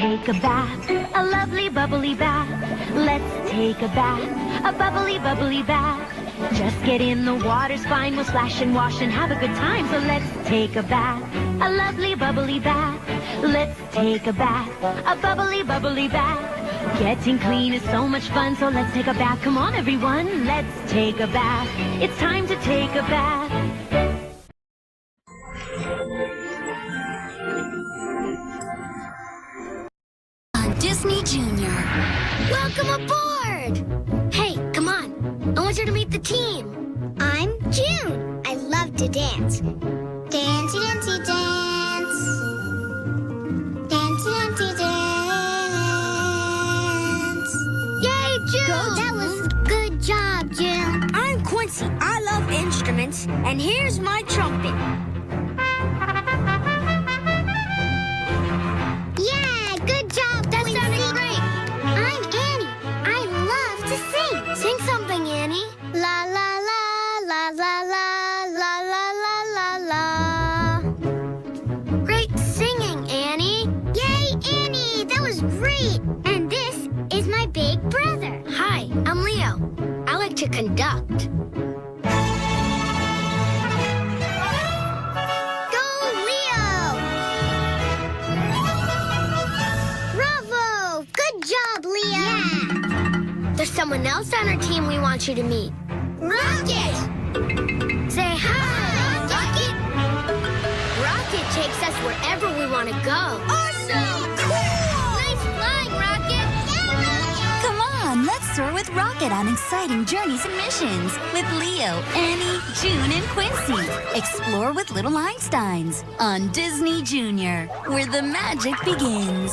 take a bath, a lovely bubbly bath. Let's take a bath, a bubbly bubbly bath. Just get in, the water's fine. We'll splash and wash and have a good time. So let's take a bath, a lovely bubbly bath. Let's take a bath, a bubbly bubbly bath. Getting clean is so much fun, so let's take a bath. Come on, everyone, let's take a bath. It's time to take a bath. On Disney Junior. Welcome aboard! Hey, come on. I want you to meet the team. I'm June. I love to dance. Dancey, dancey, dance. Dancey, dancey, dance. Yay, June! That was good job, June. I'm Quincy. I love instruments, and here's my trumpet. Yeah, good job, that sounded great. I'm Annie. I love to sing. Sing something, Annie. La la la la la la la la la la la. Great singing, Annie. Yay, Annie! That was great. And this is my big brother. Hi, I'm Leo. I like to conduct. Go, Leo! Bravo! Good job, Leo! Yeah! There's someone else on our team we want you to meet. Rocket! Say hi, Rocket! Rocket takes us wherever we want to go. Awesome! Cool! Nice flying, Rocket! Yeah, Rocket! Come on, let's soar with Rocket on exciting journeys and missions with Leo, Annie, June, and Quincy. Explore with little Einsteins on Disney Junior, where the magic begins.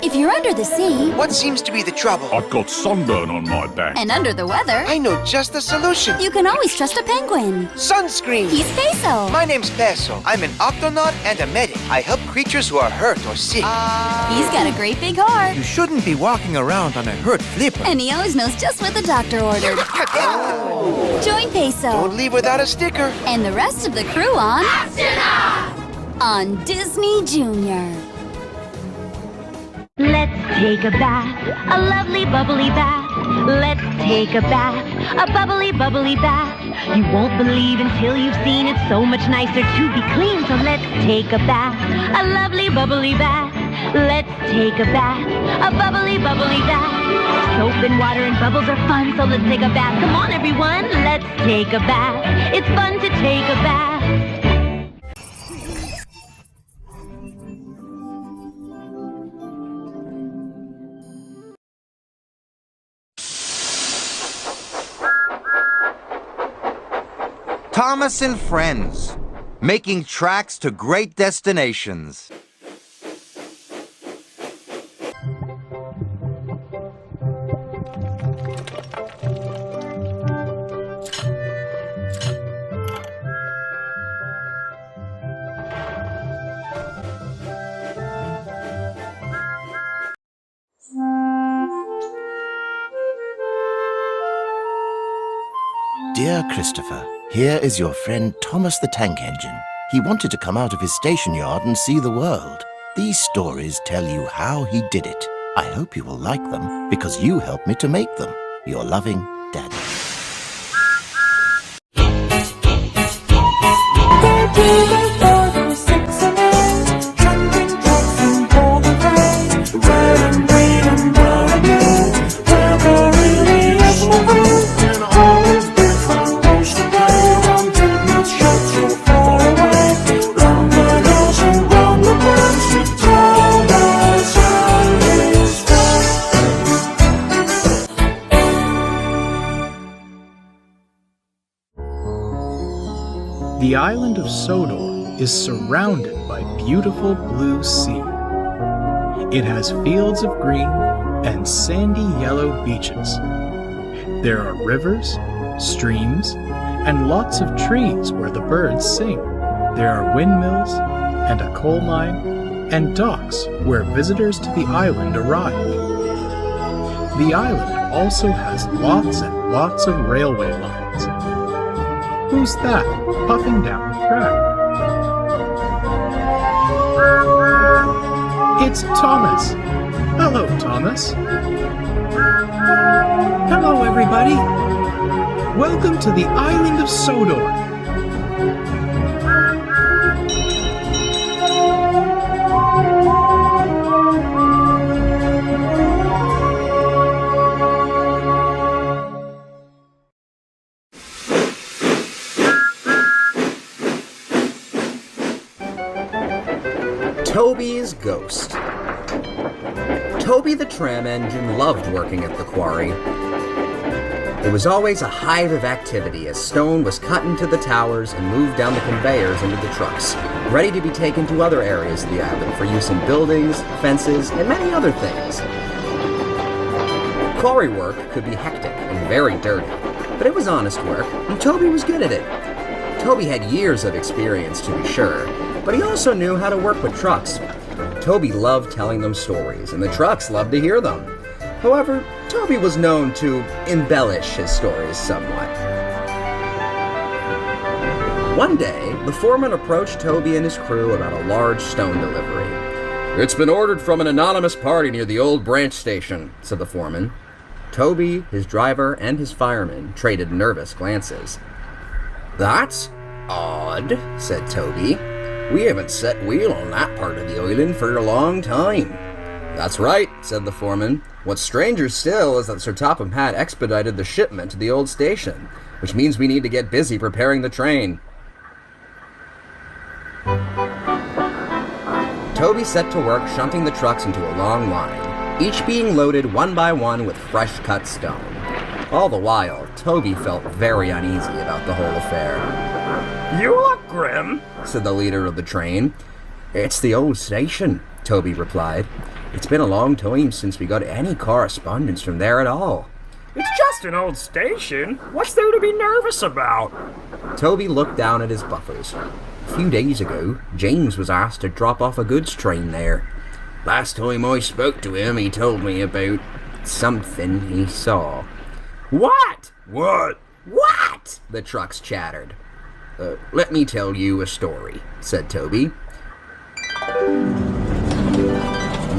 If you're under the sea What seems to be the trouble? I've got sunburn on my back. and under the weather, I know just the solution. you can always trust a penguin. Sunscreen. He's Peso. My name's Peso. I'm an Octonaut and a medic. I help creatures who are hurt or sick. He's got a great big heart. You shouldn't be walking around on a hurt flipper. And he always knows just what the doctor ordered. Join Peso Don't leave without a sticker. and the rest of the crew on Disney Junior. Let's take a bath, a lovely bubbly bath. Let's take a bath, a bubbly bubbly bath. You won't believe until you've seen it. So much nicer to be clean. So let's take a bath, a lovely bubbly bath. Let's take a bath, a bubbly bubbly bath. Soap and water and bubbles are fun, so let's take a bath. Come on, everyone, let's take a bath. It's fun to take a bath. Thomas and Friends, making tracks to great destinations. Dear Christopher, here is your friend Thomas the Tank Engine. He wanted to come out of his station yard and see the world. These stories tell you how he did it. I hope you will like them because you helped me to make them. Your loving, Daddy. The island of Sodor is surrounded by beautiful blue sea. It has fields of green and sandy yellow beaches. There are rivers, streams, and lots of trees where the birds sing. There are windmills and a coal mine and docks where visitors to the island arrive. The island also has lots and lots of railway lines. Who's that puffing down the track? It's Thomas. Hello, Thomas. Hello, everybody. Welcome to the island of Sodor. Toby's Ghost. Toby the tram engine loved working at the quarry. It was always a hive of activity as stone was cut into the towers and moved down the conveyors into the trucks, ready to be taken to other areas of the island for use in buildings, fences, and many other things. Quarry work could be hectic and very dirty, but it was honest work, and Toby was good at it. Toby had years of experience, to be sure, but he also knew how to work with trucks. Toby loved telling them stories, and the trucks loved to hear them. However, Toby was known to embellish his stories somewhat. One day, the foreman approached Toby and his crew about a large stone delivery. "It's been ordered from an anonymous party near the old branch station," said the foreman. Toby, his driver, and his fireman traded nervous glances. "That's odd," said Toby. "We haven't set wheel on that part of the island for a long time." "That's right," said the foreman. "What's stranger still is that Sir Topham Hatt expedited the shipment to the old station, which means we need to get busy preparing the train." Toby set to work shunting the trucks into a long line, each being loaded one by one with fresh-cut stone. All the while, Toby felt very uneasy about the whole affair. "You look grim," said the leader of the train. "It's the old station," Toby replied. "It's been a long time since we got any correspondence from there at all." "It's just an old station. What's there to be nervous about?" Toby looked down at his buffers. "A few days ago, James was asked to drop off a goods train there. Last time I spoke to him, he told me about something he saw." "What?" "What?" The trucks chattered. Let me tell you a story," said Toby.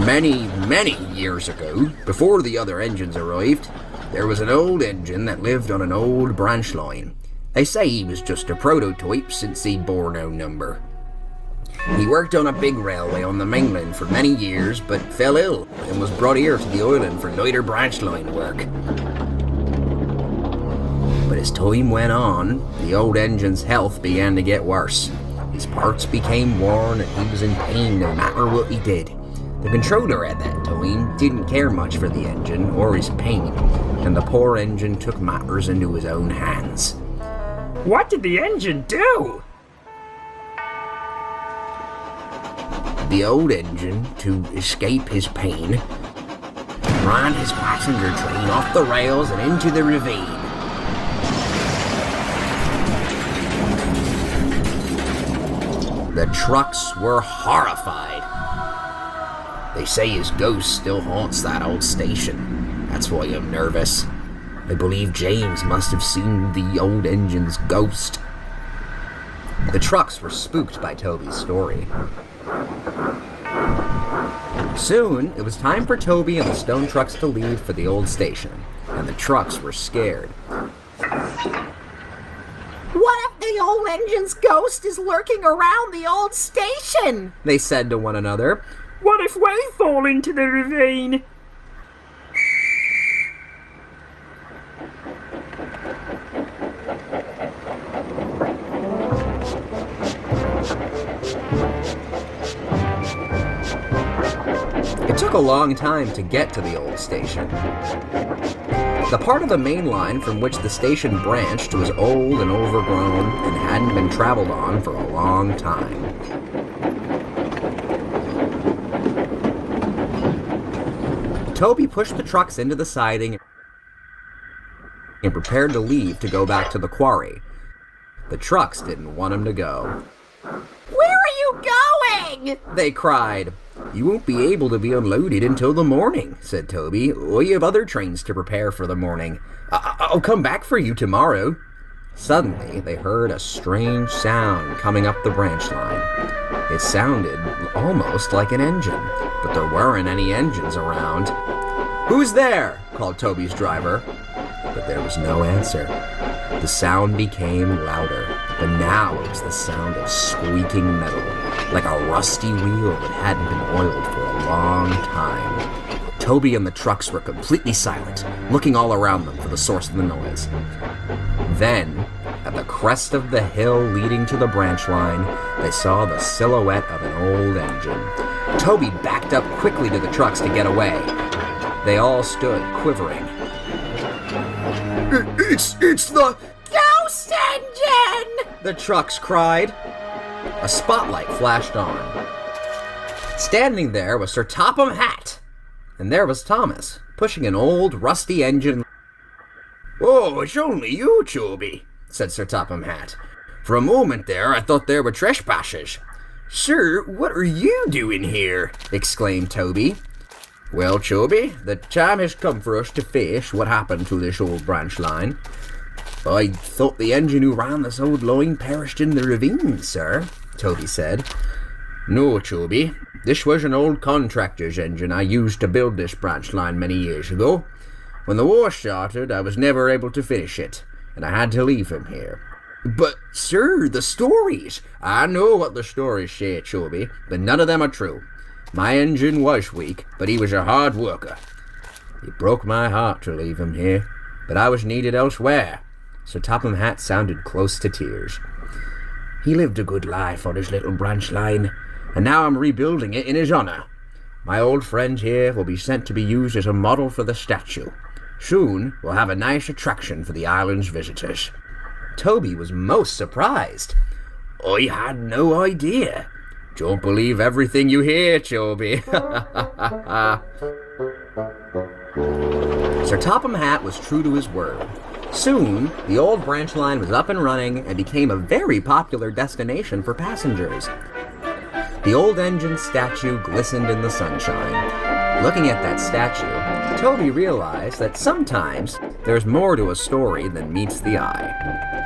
Many years ago, before the other engines arrived, there was an old engine that lived on an old branch line. They say he was just a prototype since he bore no number. He worked on a big railway on the mainland for many years, but fell ill and was brought here to the island for lighter branch line work. But as time went on, the old engine's health began to get worse. His parts became worn and he was in pain no matter what he did. The controller at that time didn't care much for the engine or his pain, and the poor engine took matters into his own hands. "What did the engine do?" The old engine, to escape his pain, ran his passenger train off the rails and into the ravine. The trucks were horrified. They say his ghost still haunts that old station. That's why I'm nervous. I believe James must have seen the old engine's ghost. The trucks were spooked by Toby's story. Soon, it was time for Toby and the stone trucks to leave for the old station, and the trucks were scared. "What if the old engine's ghost is lurking around the old station?" they said to one another. "What if we fall into the ravine?" It took a long time to get to the old station. The part of the main line from which the station branched was old and overgrown and hadn't been traveled on for a long time. Toby pushed the trucks into the siding and prepared to leave to go back to the quarry. The trucks didn't want him to go. "Where are you going?" they cried. You won't be able to be unloaded until the morning, said Toby. We have other trains to prepare for the morning. I'll come back for you tomorrow. Suddenly, they heard a strange sound coming up the branch line. It sounded almost like an engine, but there weren't any engines around. Who's there? Called Toby's driver. But there was no answer. The sound became louder, but now it was the sound of squeaking metal, like a rusty wheel that hadn't been oiled for a long time. Toby and the trucks were completely silent, looking all around them for the source of the noise. Then, at the crest of the hill leading to the branch line, they saw the silhouette of an old engine. Toby backed up quickly to the trucks to get away. They all stood, quivering. It's the ghost engine! The trucks cried. A spotlight flashed on. Standing there was Sir Topham Hatt. And there was Thomas, pushing an old, rusty engine. Oh, it's only you, Toby, said Sir Topham Hatt. For a moment there, I thought there were trespassers. Sir, what are you doing here? Exclaimed Toby. Well, Toby, the time has come for us to face what happened to this old branch line. I thought the engine who ran this old line perished in the ravine, sir, Toby said. No, Toby. This was an old contractor's engine I used to build this branch line many years ago. When the war started, I was never able to finish it, and I had to leave him here. But, sir, the stories! I know what the stories say, Toby, but none of them are true. My engine was weak, but he was a hard worker. It broke my heart to leave him here, but I was needed elsewhere. Sir Topham Hatt sounded close to tears. He lived a good life on his little branch line, and now I'm rebuilding it in his honor. My old friend here will be sent to be used as a model for the statue. Soon we'll have a nice attraction for the island's visitors. Toby was most surprised. I had no idea. Don't believe everything you hear, Toby. Sir Topham Hatt was true to his word. Soon, the old branch line was up and running and became a very popular destination for passengers. The old engine statue glistened in the sunshine. Looking at that statue, Toby realized that sometimes there's more to a story than meets the eye.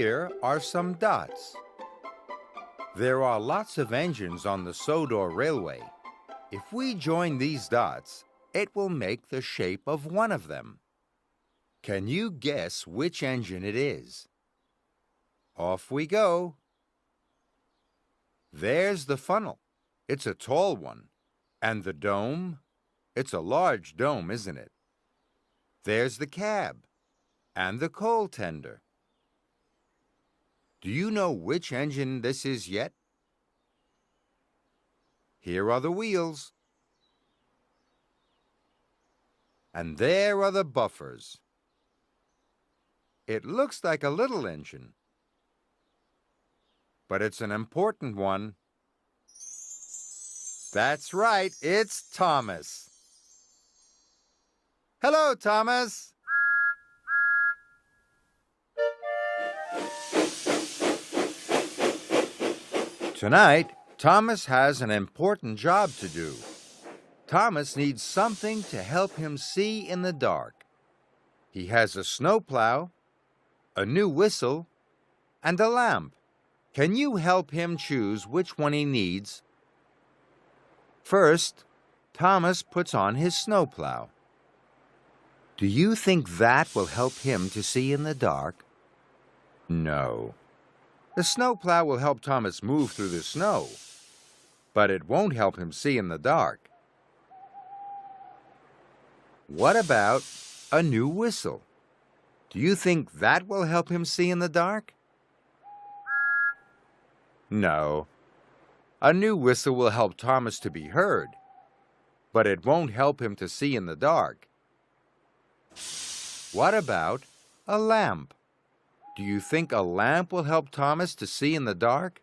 Here are some dots. There are lots of engines on the Sodor Railway. If we join these dots, it will make the shape of one of them. Can you guess which engine it is? Off we go. There's the funnel. It's a tall one. And the dome? It's a large dome, isn't it? There's the cab and the coal tender. Do you know which engine this is yet? Here are the wheels. And there are the buffers. It looks like a little engine, but it's an important one. That's right, it's Thomas. Hello, Thomas. Tonight, Thomas has an important job to do. Thomas needs something to help him see in the dark. He has a snowplow, a new whistle, and a lamp. Can you help him choose which one he needs? First, Thomas puts on his snowplow. Do you think that will help him to see in the dark? No. The snowplow will help Thomas move through the snow, but it won't help him see in the dark. What about a new whistle? Do you think that will help him see in the dark? No. A new whistle will help Thomas to be heard, but it won't help him to see in the dark. What about a lamp? Do you think a lamp will help Thomas to see in the dark?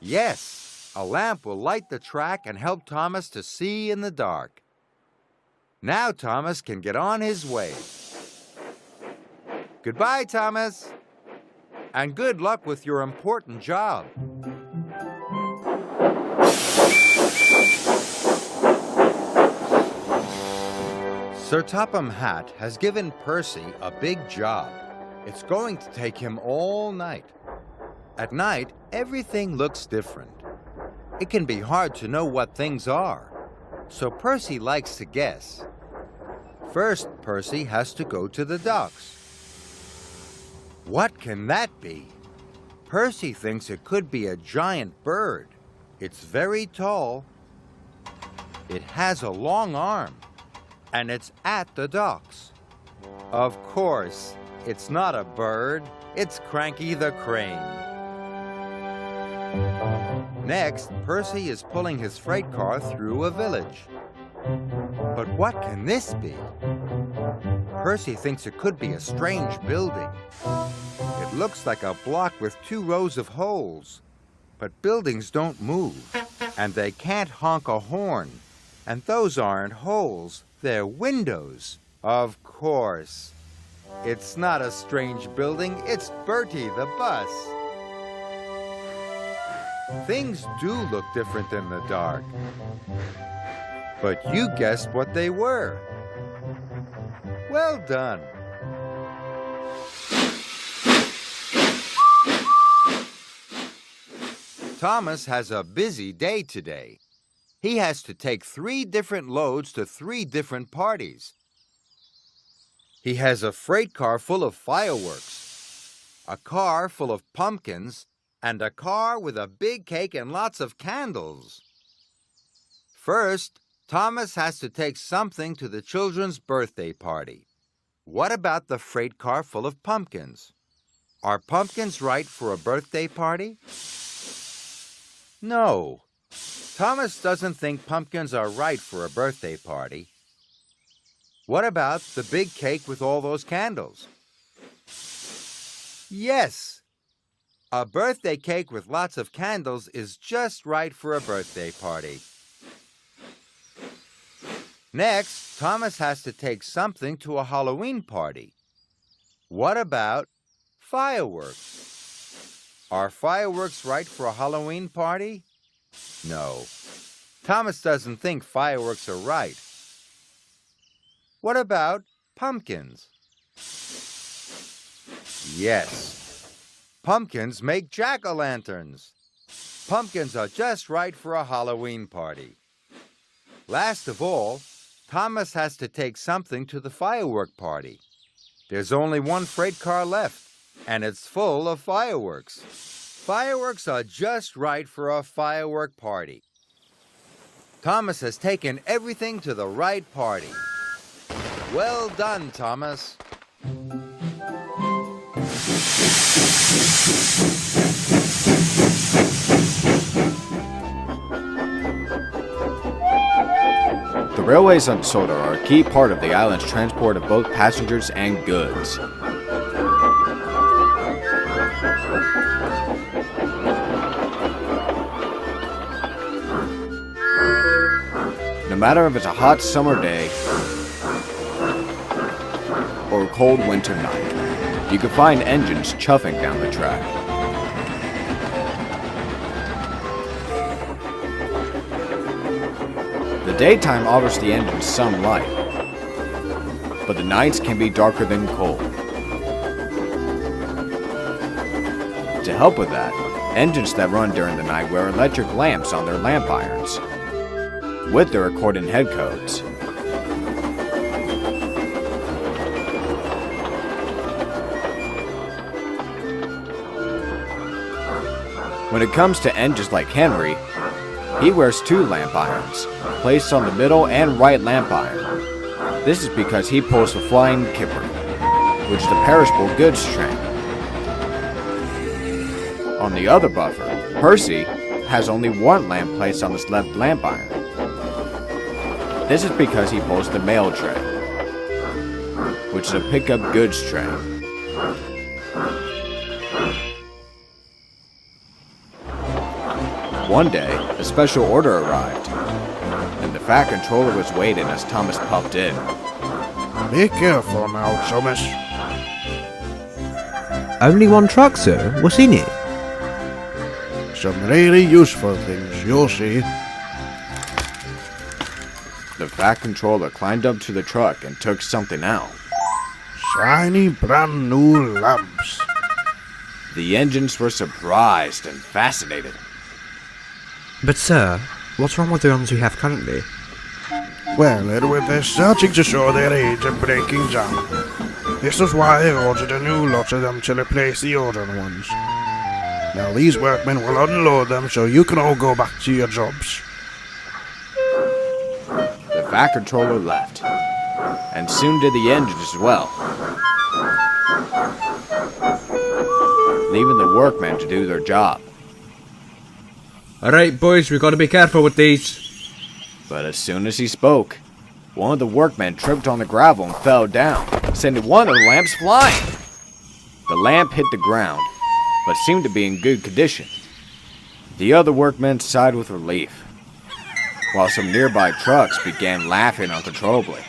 Yes, a lamp will light the track and help Thomas to see in the dark. Now Thomas can get on his way. Goodbye, Thomas. And good luck with your important job. Sir Topham Hatt has given Percy a big job. It's going to take him all night. At night, everything looks different. It can be hard to know what things are, so Percy likes to guess. First, Percy has to go to the docks. What can that be? Percy thinks it could be a giant bird. It's very tall. It has a long arm, and it's at the docks. Of course, it's not a bird, it's Cranky the Crane. Next, Percy is pulling his freight car through a village. But what can this be? Percy thinks it could be a strange building. It looks like a block with 2 rows of holes. But buildings don't move, and they can't honk a horn. And those aren't holes, they're windows. Of course. It's not a strange building, it's Bertie the bus. Things do look different in the dark. But you guessed what they were. Well done. Thomas has a busy day today. He has to take 3 different loads to 3 different parties. He has a freight car full of fireworks, a car full of pumpkins, and a car with a big cake and lots of candles. First, Thomas has to take something to the children's birthday party. What about the freight car full of pumpkins? Are pumpkins right for a birthday party? No. Thomas doesn't think pumpkins are right for a birthday party. What about the big cake with all those candles? Yes. A birthday cake with lots of candles is just right for a birthday party. Next, Thomas has to take something to a Halloween party. What about fireworks? Are fireworks right for a Halloween party? No. Thomas doesn't think fireworks are right. What about pumpkins? Yes. Pumpkins make jack-o'-lanterns. Pumpkins are just right for a Halloween party. Last of all, Thomas has to take something to the firework party. There's only one freight car left, and it's full of fireworks. Fireworks are just right for a firework party. Thomas has taken everything to the right party. Well done, Thomas. The railways on Sodor are a key part of the island's transport of both passengers and goods. No matter if it's a hot summer day or a cold winter night, you can find engines chuffing down the track. The daytime offers the engines some light, but the nights can be darker than cold. To help with that, engines that run during the night wear electric lamps on their lamp irons, with their according head codes. When it comes to engines like Henry, he wears 2 lamp irons, placed on the middle and right lamp iron. This is because he pulls the flying kipper, which is the perishable goods train. On the other buffer, Percy has only 1 lamp placed on his left lamp iron. This is because he pulls the mail train, which is a pickup goods train. One day, a special order arrived, and the Fat Controller was waiting as Thomas puffed in. Be careful now, Thomas. Only 1 truck, sir? What's in it? Some really useful things, you'll see. The Fat Controller climbed up to the truck and took something out. Shiny brand new lamps. The engines were surprised and fascinated. But sir, what's wrong with the ones we have currently? Well, Edward, they're starting to show their age and breaking down. This is why I ordered a new lot of them to replace the older ones. Now these workmen will unload them so you can all go back to your jobs. The Fat Controller left, and soon did the engines as well, leaving the workmen to do their job. Alright boys, we gotta be careful with these. But as soon as he spoke, one of the workmen tripped on the gravel and fell down, sending one of the lamps flying. The lamp hit the ground, but seemed to be in good condition. The other workmen sighed with relief, while some nearby trucks began laughing uncontrollably.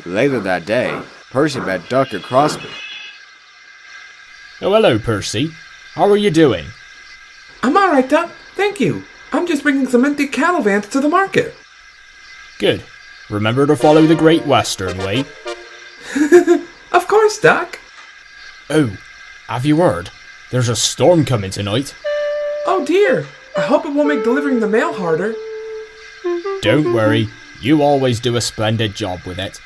Later that day, Percy met Dr. Crosby. Oh, hello, Percy. How are you doing? I'm alright, Doc. Thank you. I'm just bringing some empty cattle vans to the market. Good. Remember to follow the Great Western Way. Of course, Doc. Oh, have you heard? There's a storm coming tonight. Oh dear. I hope it won't make delivering the mail harder. Don't worry. You always do a splendid job with it.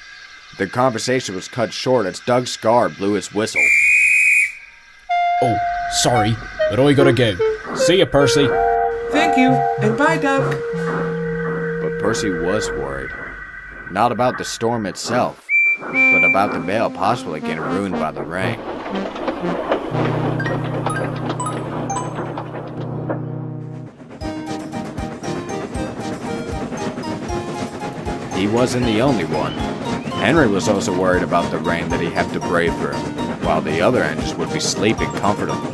The conversation was cut short as Doug Scar blew his whistle. Oh, sorry, but I gotta go. See ya, Percy. Thank you, and bye, Doc. But Percy was worried. Not about the storm itself, but about the mail possibly getting ruined by the rain. He wasn't the only one. Henry was also worried about the rain that he'd have to brave through, while the other engines would be sleeping comfortably.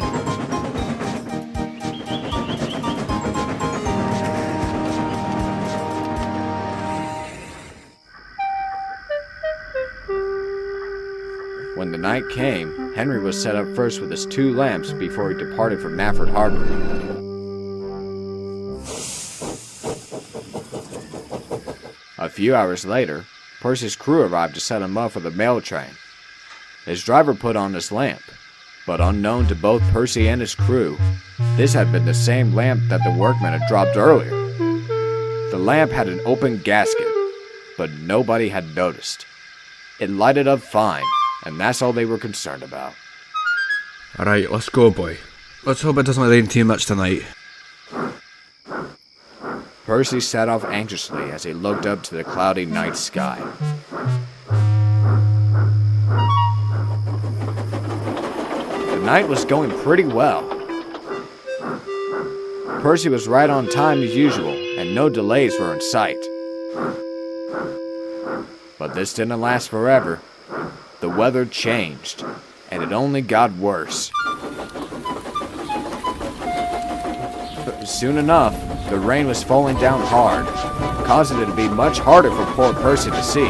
When the night came, Henry was set up first with his 2 lamps before he departed for Nafford Harbor. A few hours later, Percy's crew arrived to set him up for the mail train, His driver put on his lamp, but unknown to both Percy and his crew, this had been the same lamp that the workmen had dropped earlier. The lamp had an open gasket, but nobody had noticed. It lighted up fine, and that's all they were concerned about. Alright, let's go, boy. Let's hope it doesn't rain too much tonight. Percy set off anxiously as he looked up to the cloudy night sky. The night was going pretty well. Percy was right on time as usual, and no delays were in sight. But this didn't last forever. The weather changed, and it only got worse. Soon enough, the rain was falling down hard, causing it to be much harder for poor Percy to see.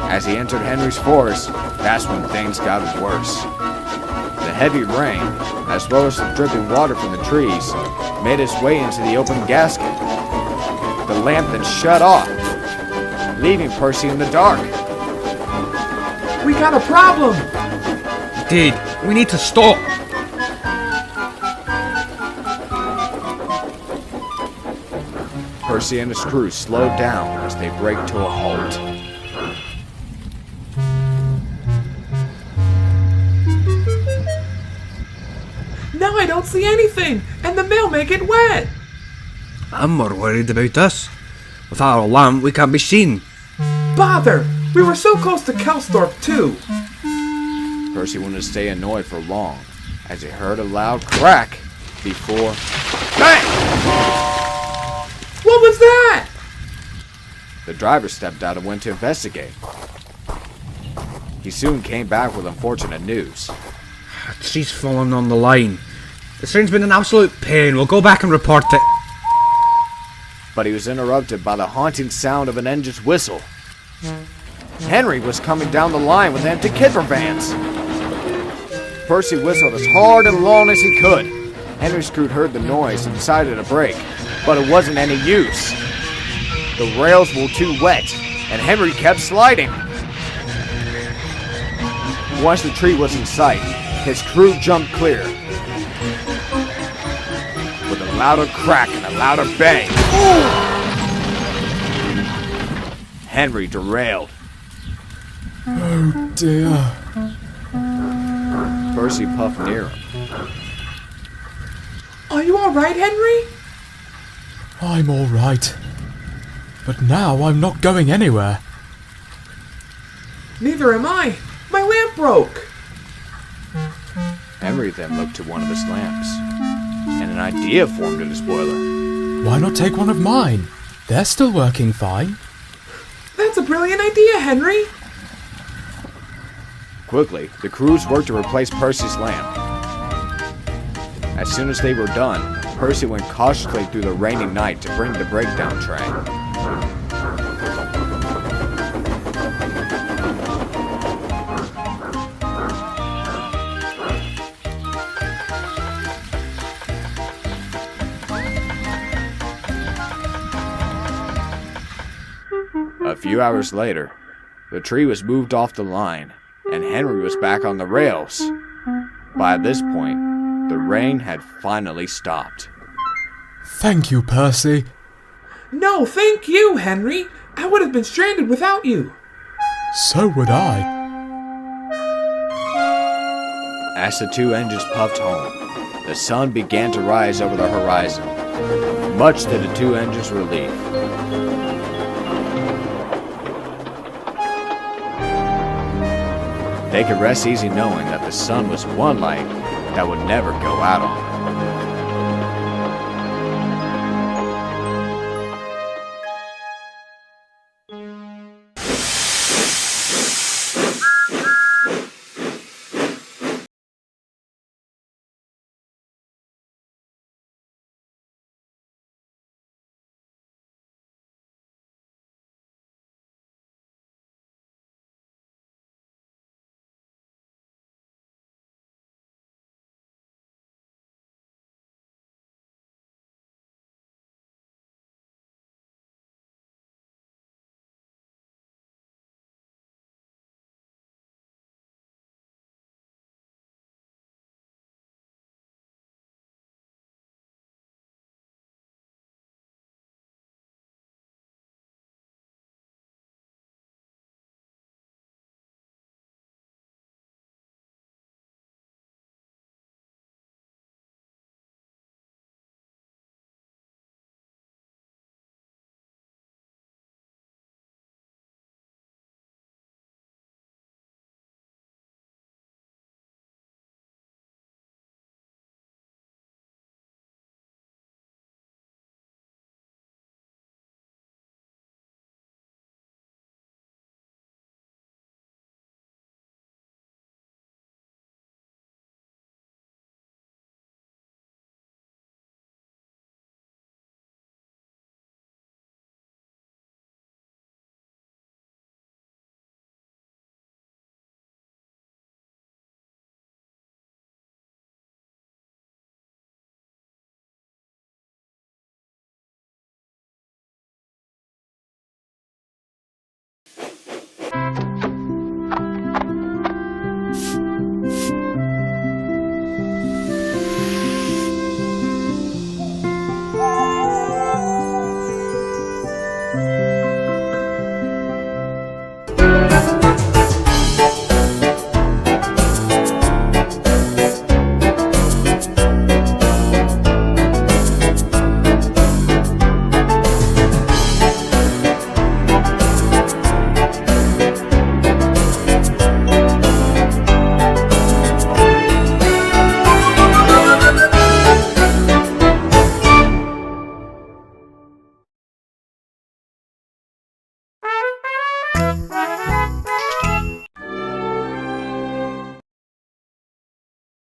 As he entered Henry's forest, that's when things got worse. The heavy rain, as well as the dripping water from the trees, made its way into the open gasket. The lamp then shut off, leaving Percy in the dark. We got a problem! Dude, we need to stop! Percy and his crew slowed down as they braked to a halt. Now I don't see anything, and the mail may get wet! I'm more worried about us. Without our lamp, we can't be seen. Bother! We were so close to Kelsthorpe, too! Percy wouldn't stay annoyed for long, as he heard a loud crack before... BANG! What was that? The driver stepped out and went to investigate. He soon came back with unfortunate news. A tree's fallen on the line. This rain's been an absolute pain. We'll go back and report it. But he was interrupted by the haunting sound of an engine's whistle. Henry was coming down the line with empty kipper vans. Percy whistled as hard and long as he could. Henry's crew heard the noise and decided to brake, but it wasn't any use. The rails were too wet, and Henry kept sliding. Once the tree was in sight, his crew jumped clear. With a louder crack and a louder bang, Henry derailed. Oh dear. Percy puffed near him. Are you alright, Henry? I'm alright. But now I'm not going anywhere. Neither am I. My lamp broke. Henry then looked to one of his lamps, and an idea formed in his boiler. Why not take one of mine? They're still working fine. That's a brilliant idea, Henry. Quickly, the crews worked to replace Percy's lamp. As soon as they were done, Percy went cautiously through the rainy night to bring the breakdown train. A few hours later, the tree was moved off the line, and Henry was back on the rails. By this point, the rain had finally stopped. Thank you, Percy. No, thank you, Henry. I would have been stranded without you. So would I. As the two engines puffed home, the sun began to rise over the horizon, much to the two engines' relief. They could rest easy knowing that the sun was one light that would never go out on them.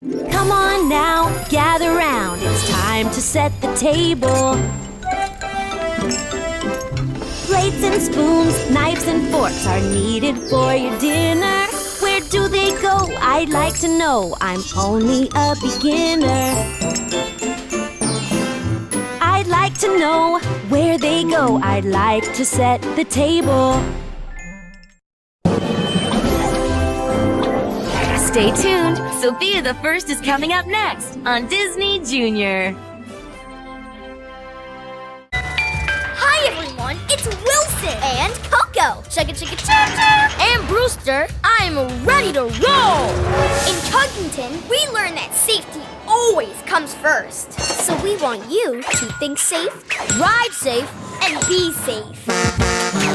Come on now, gather round. It's time to set the table. Plates and spoons, knives and forks are needed for your dinner. Where do they go? I'd like to know. I'm only a beginner. I'd like to know where they go. I'd like to set the table. Stay tuned. Sofia the First is coming up next on Disney Junior. Hi everyone, it's Wilson and Coco. Chugga chugga choo. And Brewster. I'm ready to roll. In Chuggington, we learn that safety always comes first. So we want you to think safe, ride safe, and be safe.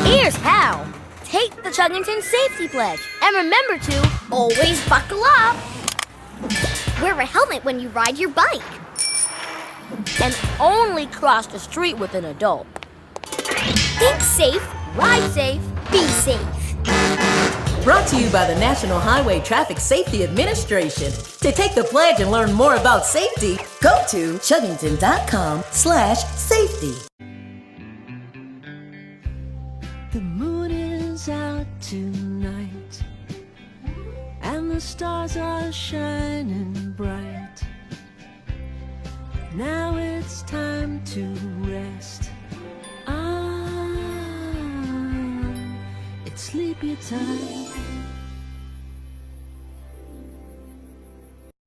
Here's how. Take the Chuggington Safety Pledge. And remember to always buckle up. Wear a helmet when you ride your bike. And only cross the street with an adult. Think safe, ride safe, be safe. Brought to you by the National Highway Traffic Safety Administration. To take the pledge and learn more about safety, go to chuggington.com/safety. The moon is out tonight, and the stars are shining bright. Now it's time to rest. It's sleepy time.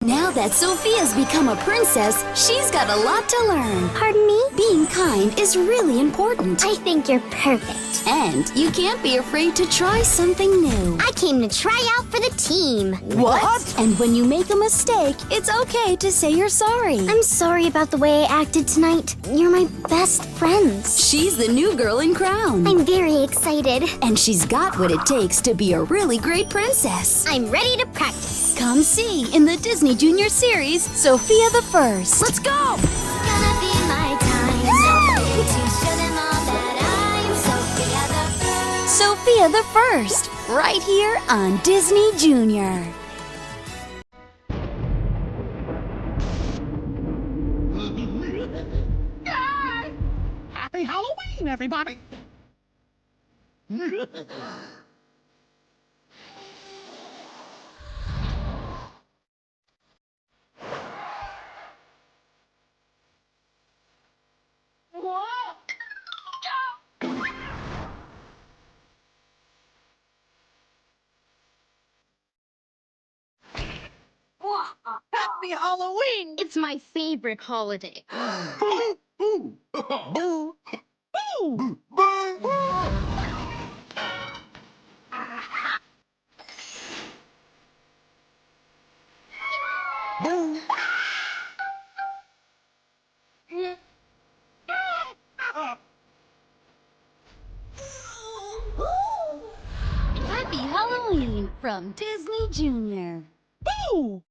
Now that Sofia's become a princess, she's got a lot to learn. Pardon me? Being kind is really important. I think you're perfect. And you can't be afraid to try something new. I came to try out for the team. What? And when you make a mistake, it's okay to say you're sorry. I'm sorry about the way I acted tonight. You're my best friends. She's the new girl in Crown. I'm very excited. And she's got what it takes to be a really great princess. I'm ready to practice. Come see in the Disney Junior series, Sofia the First. Let's go! Gonna be my time. To show them all that I'm Sofia the First, right here on Disney Junior. Happy Halloween, everybody! Happy Halloween! It's my favorite holiday. Boo! Boo! Boo! Boo! Boo! Happy Halloween from Disney Junior. Boo!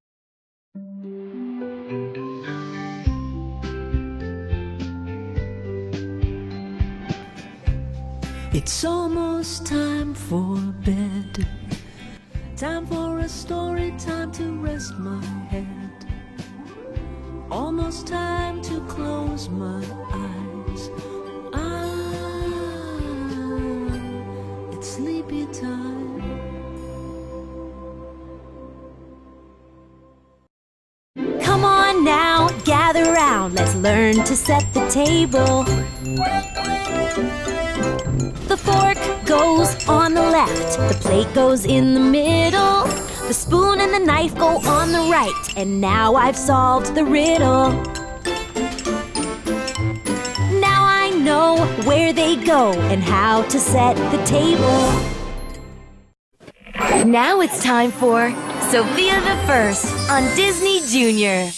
It's almost time for bed. Time for a story, time to rest my head. Almost time to close my eyes. It's sleepy time. Come on now, gather round. Let's learn to set the table. The fork goes on the left, the plate goes in the middle, the spoon and the knife go on the right, and now I've solved the riddle. Now I know where they go and how to set the table. Now it's time for Sofia the First on Disney Junior.